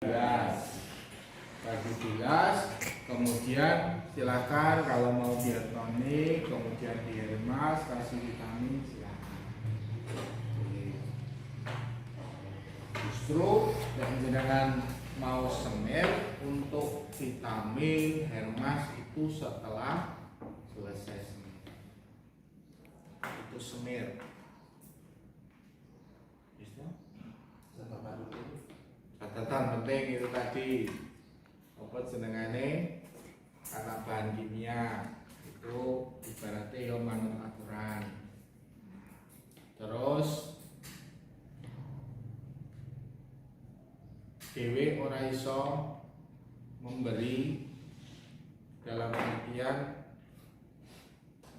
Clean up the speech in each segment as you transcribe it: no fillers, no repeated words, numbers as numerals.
Bagi bilas, kemudian silakan kalau mau diet tonik, kemudian di Hermas kasih vitamin silakan. Justru yang jenengan mau semir untuk vitamin Hermas itu setelah selesai semir. Itu semir. Catatan penting itu tadi apa jenengane karena bahan kimia itu ibaratnya ya manut aturan. Terus dewe ora iso memberi dalam artian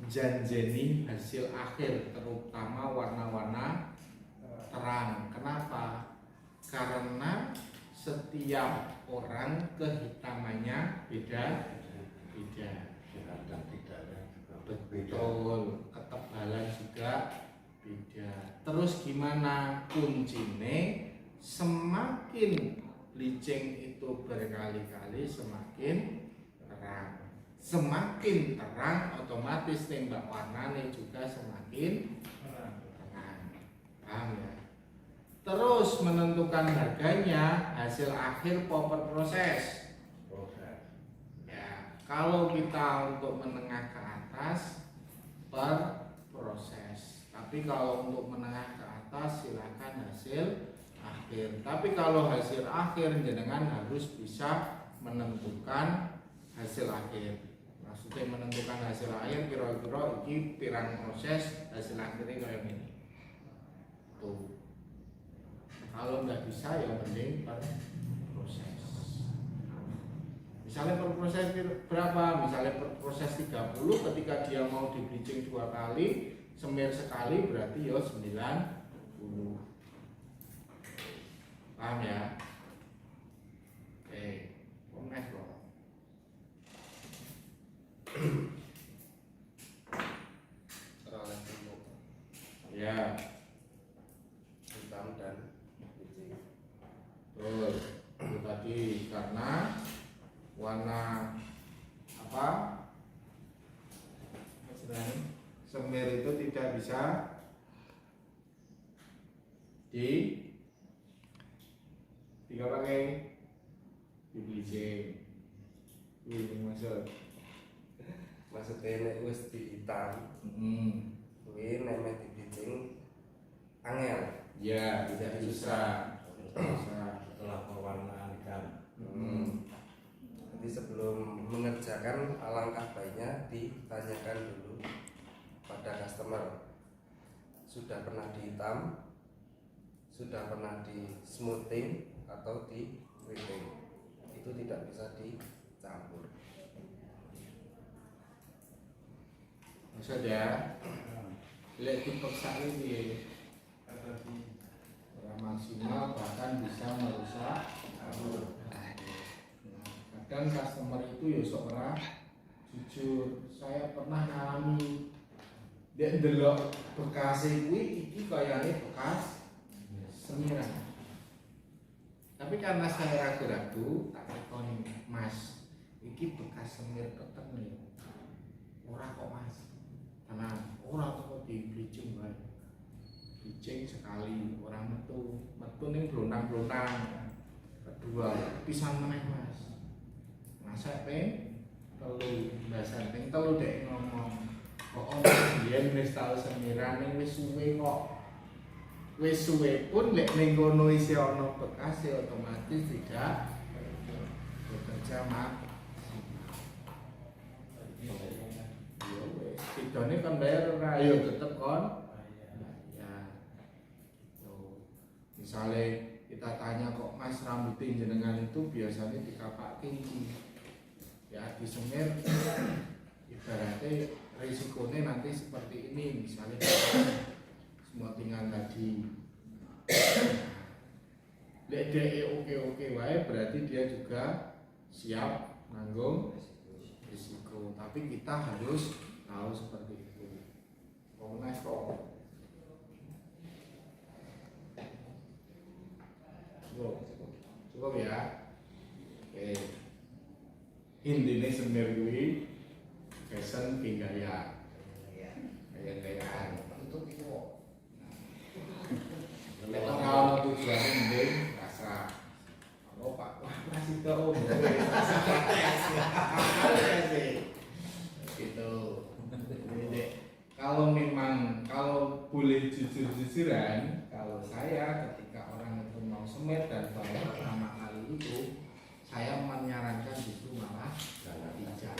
janjeni hasil akhir terutama warna-warna terang. Kenapa? Karena setiap orang kehitamannya beda-beda. Betul, ketebalan juga beda. Terus gimana kuncinya? Semakin bleaching itu berkali-kali semakin terang. Semakin terang otomatis tembak warnanya juga semakin terang. Paham ya? Terus menentukan harganya hasil akhir per proses. Ya, kalau kita untuk menengah ke atas per proses. Tapi kalau untuk menengah ke atas silakan hasil akhir. Tapi kalau hasil akhir jenengan harus bisa menentukan hasil akhir. Maksudnya menentukan hasil akhir kira-kira ini pirang proses hasil akhirnya kayak gini. Tuh. Kalau nggak bisa ya mending per proses. Misalnya per proses berapa? Misalnya per proses 30 ketika dia mau di bleaching 2 kali, semir sekali berarti ya 90. Paham ya? Oke, komentar kok. Ya. Hitam dan betul, itu tadi karena warna apa? Semir itu tidak bisa tiga pakai di bleaching. Ini maksudnya nek wis di hitam, kuwi nek di bleaching angel. Ya, tidak bisa. Setelah pewarnaan kan. Jadi sebelum mengerjakan alangkah baiknya ditanyakan dulu pada customer sudah pernah dihitam, sudah pernah di smoothing atau di whipping. Itu tidak bisa dicampur. Maksud ya, lihat dipaksa ini maksimal bahkan bisa merusak. Kadang customer itu ya seorang jujur, saya pernah ngalami dia ndelok bekas kuwi iki kayane bekas semiran. Tapi karena saya ragu-ragu tak tekoni, Mas, iki bekas semir ketemu ya. Ora kok Mas. Tenang, ora kok di bleaching wae. Bleaching sekali orang metu ning blonang-blonang. Kedua pisan meneh Mas. Masak ping telu, basan ping telu dek ngomong. Kok biyen wis tau semiran ning wis suwe kok. Wis suwe pun lek ning kono isih ana bekas ya otomatis tidak bekerja mak. Yo wis, sidone kon bayar ora yo tetep kon. Misalnya kita tanya kok Mas rambutin jenengan itu biasanya dikapak tinggi ya di semir ibaratnya risikonya nanti seperti ini misalnya semua tinggal tadi lek dia oke wae berarti dia juga siap nanggung risiko tapi kita harus tahu seperti itu. Komunas kok Cukup ya. Oke. Intinya semir kuwi fashion ki gaya. Gaya-gayaan. Untuk itu. Nek ora ono tujuane mending rasa. Oh Pak, wah masih tau. Gitu. Jadi, kalau boleh jujur-jujuran, kalau saya ketika orang itu mau semir dan baru pertama kali itu, saya menyarankan justru malah tidak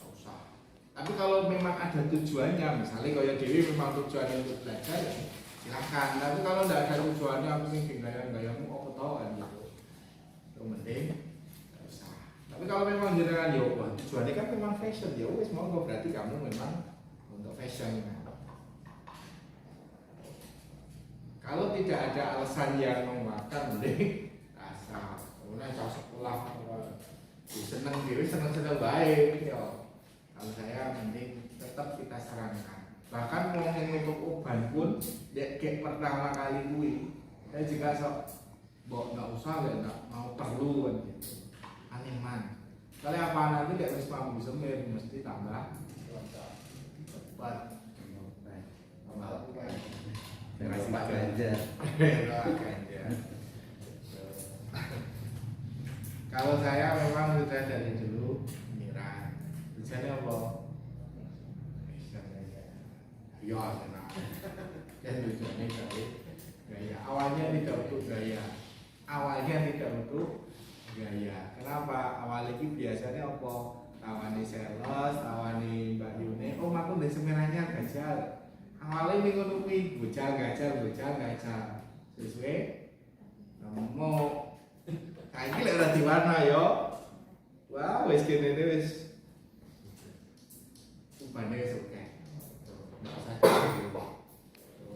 usah. Tapi kalau memang ada tujuannya, misalnya kalau Dewi memang tujuannya untuk belajar, ya silakan. Tapi kalau tidak ada tujuannya, aku ingin gaya-gayamu, aku tahu kan gitu. Itu penting, tidak usah. Tapi kalau memang jenengan ya, tujuannya kan memang fashion, ya wes monggo berarti kamu memang untuk fashion. Kalau tidak ada alasan yang menguatkan, mending asal. Kemudian kalau sekolah, seneng diri, seneng baik, ya. Kalau saya mending tetap kita sarankan. Bahkan mau untuk obat pun, kayak pertama kali kui, saya juga sok, nggak usah, nggak mau perlu kan gitu. Aneh man. Kalau apa nanti tidak bisa mampu semir, mesti tambah cepat. Terima Pak Ganjar. Kalau saya memang sudah dari dulu nyerah. Tujuannya apa? Ya, senang. Dan tujuannya dari gaya. Awalnya tidak untuk gaya. Kenapa? Awalnya itu biasanya apa? Tawani sales, tawani Mbak Yune. Oh, aku udah semiranya gajal. Awalnya minggu nupi, bujal. Sesuai. Mau kayak gila udah di mana yo? Wah, wes kene wes. Upane wes oke.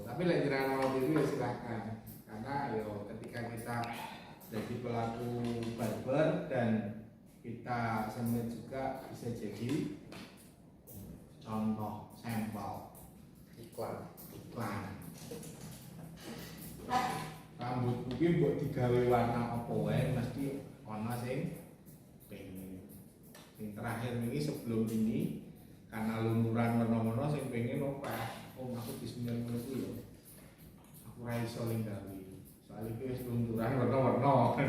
Tapi lek jenengan mau diri ya silakan. Karena yo ketika kita jadi pelaku barber dan kita semir juga bisa jadi contoh sampel iklan. Rambut kuwi mbok digawe warna apa wae mesti ana sing pengen. Sing terakhir ini sebelum ini karena lumuran warna-warna sing pengen opah. Oh aku disemir ngono kuwi yo. Aku ra iso ning gawe. Soale iki wis lumuran warna-warna.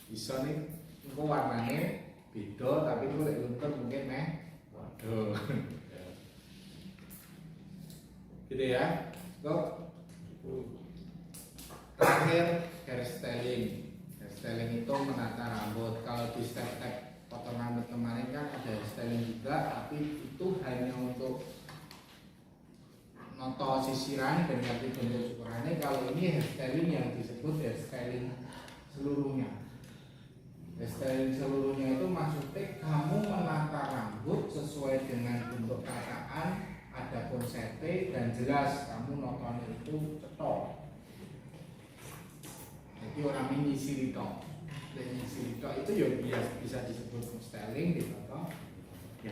Iso nih engko warnane beda tapi ku lek luntur mungkin meh waduh. Gitu ya. Kok terakhir hairstyling itu menata rambut. Kalau di step-step potong rambut kemarin kan ada hairstyling juga, tapi itu hanya untuk noto sisiran dan ganti bentuk ukurannya. Kalau ini hairstyling yang disebut hairstyling seluruhnya. Hairstyling seluruhnya itu maksudnya kamu menata rambut sesuai dengan bentuk kataan, ada konsepnya dan jelas kamu nonton itu cetok. Jadi orang ini nyisiri tok. Dan nyisiri tok itu ya bisa disebut styling gitu toh. Ya.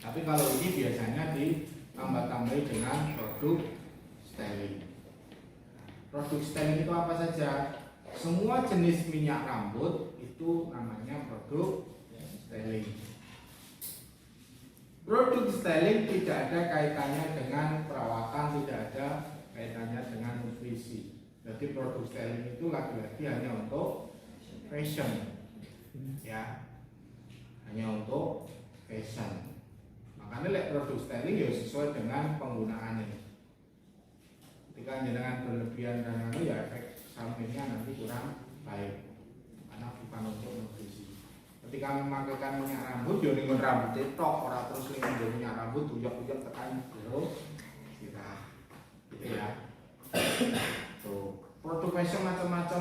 Tapi kalau ini biasanya ditambah-tambahi dengan produk styling. Produk styling itu apa saja? Semua jenis minyak rambut itu namanya produk styling. Produk styling tidak ada kaitannya dengan perawatan, tidak ada kaitannya dengan nutrisi. Jadi produk styling itu lagi-lagi hanya untuk fashion, ya, hanya untuk fashion. Makanya produk styling ya sesuai dengan penggunaannya. Ketika jenengan berlebihan dan nanti ya efek sampingnya nanti kurang baik, karena bukan untuk nutrisi. Ketika memakaikan minyak rambut, yo ning rambut tok, ora terus ning minyak rambut uyak-uyak tekan jero sirah. Gitu ya. Tuh, produk fashion macam-macam,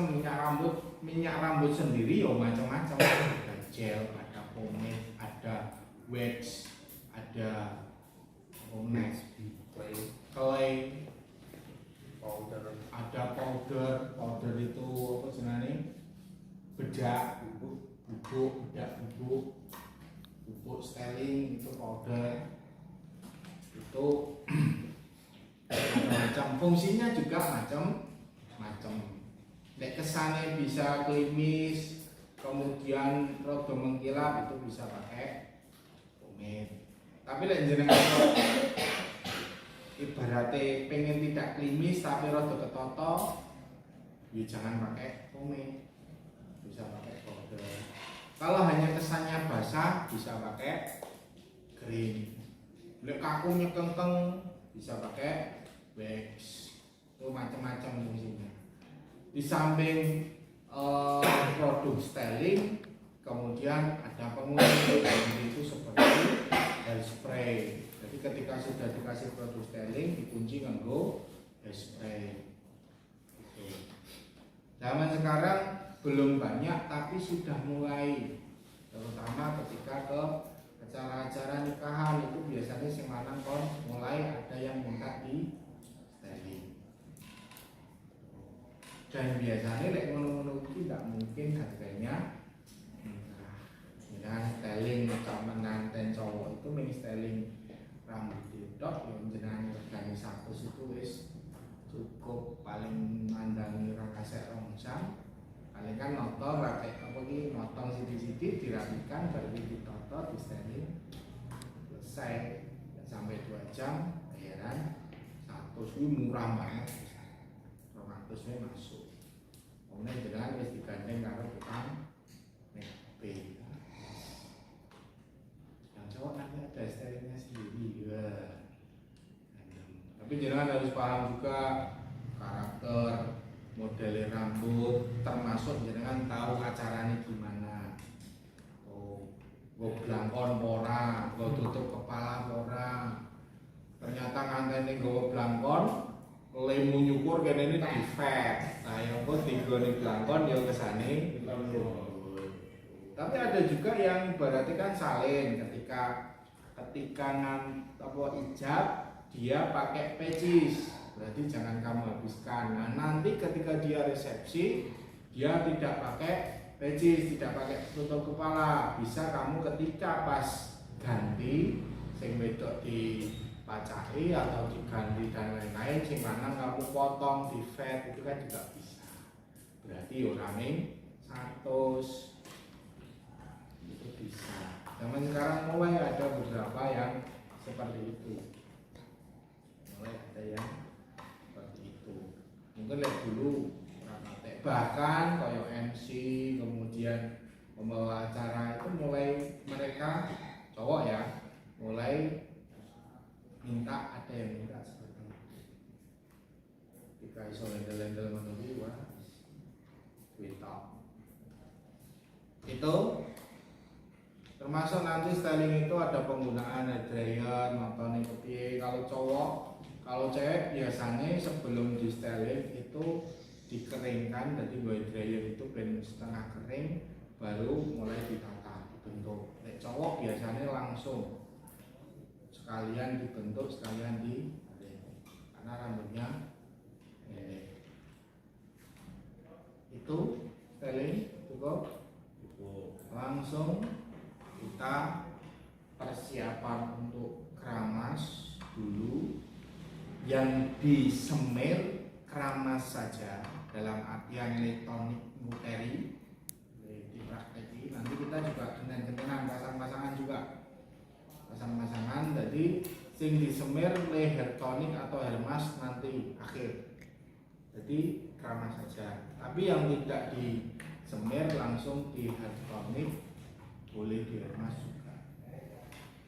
minyak rambut sendiri yo macam-macam. Ada gel, ada pomade, ada wax, ada pomade, clay, powder, ada powder itu apa jenenge? Bedak, bubuk styling itu powder itu macam-macam, fungsinya juga macam-macam. macam-macam. Nek kesane bisa klimis, kemudian rada mengkilap itu bisa pakai pomade. Tapi lek jenengan ibaratnya pengen tidak klimis tapi rada ketoto, ya jangan pakai pomade, bisa pakai powder. Kalau hanya kesannya basah bisa pakai green. Lek kakunya kengkeng bisa pakai wax. Itu macam-macam fungsinya. Di samping produk styling, kemudian ada pengurus itu seperti hairspray. Jadi ketika sudah dikasih produk styling dikunci nganggo hairspray. Gitu. Zaman sekarang belum banyak tapi sudah mulai, terutama ketika ke acara-acara nikahan itu biasanya sing lanang kon mulai ada yang minta di styling. Dan biasanya lek ngono-ngono iki tidak mungkin harganya murah. Dengan styling menganten cowok itu mini styling rambut tok yang jenengan regane 100 itu wis cukup, paling mandangi ora kasek rong jam. Paling kan nonton rakyat apa iki motong sithik-sithik dirapikan baru ditoto di styling selesai sampai 2 jam bayaran 100 itu murah banget. 200 masuk. Kemudian jenengan wis digandeng karo tukang make up. Yang cowok nanti ada stylingnya sendiri ya. Tapi jenengan harus paham juga karakter model rambut, termasuk jenengan tahu acaranya gimana. Oh, gue blangkon ora, gue tutup kepala ora. Ternyata ngantene gue blangkon, lemu nyukur kene ini di fat. Nah, yang kok digone blangkon ya kesane lembut. Tapi ada juga yang berarti kan salin ketika apa ijab dia pakai pecis. Berarti jangan kamu habiskan. Nah, nanti ketika dia resepsi dia tidak pakai pecis, tidak pakai tutup kepala. Bisa kamu ketika pas ganti sing wedok di pacai atau diganti dan lain-lain, sing lanang kamu potong di fat itu kan juga bisa. Berarti orangnya 100 itu bisa. Zaman sekarang mulai ada beberapa yang seperti itu. Mulai ada yang seperti itu. Mungkin lihat dulu bahkan kayak MC kemudian pembawa acara itu mulai mereka cowok ya mulai minta, ada yang minta seperti itu. Jika iso lendel-lendel menunggu wah itu termasuk nanti styling itu ada penggunaan hair dryer, nontonin kepiye. Kalau cowok, kalau cewek biasanya sebelum di styling itu dikeringkan, jadi hair dryer itu ben setengah kering baru mulai ditata dibentuk. Cowok biasanya langsung sekalian dibentuk sekalian di karena rambutnya itu styling cukup langsung kita persiapan untuk keramas dulu, yang disemir keramas saja dalam artian tonik muteri dipraktekkan. Nanti kita juga dengan pasang-pasangan juga pasang-pasangan, jadi sing disemir hair tonic atau hair mask nanti akhir, jadi keramas saja. Tapi yang tidak disemir langsung di hair tonic boleh di hair mask juga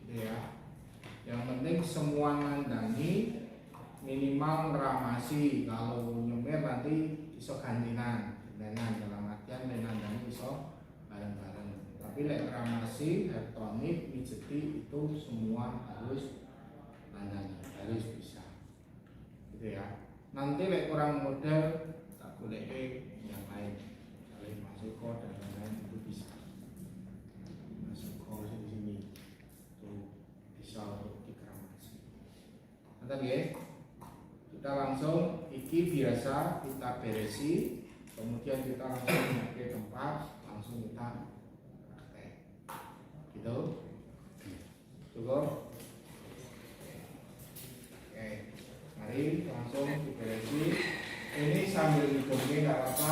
gitu ya. Yang penting semua nandangi minimal ngeramasi, kalau nyemir nanti iso gantinan dalam artian nandangi iso bareng-bareng. Tapi lek ngeramasi hair tonic mijeti itu semua harus nandangi, harus bisa gitu ya. Nanti lek kurang model tak boleh yang lain, saling masuk kok dan lain-lain itu bisa masuk kok di sini tuh bisa untuk dikeramasi. Nanti ya kita langsung iki biasa kita beresi, kemudian kita langsung ke tempat, langsung kita praktek gitu. Cukup. Oke, mari langsung diberesi. ini sambil hidungnya nggak apa-apa.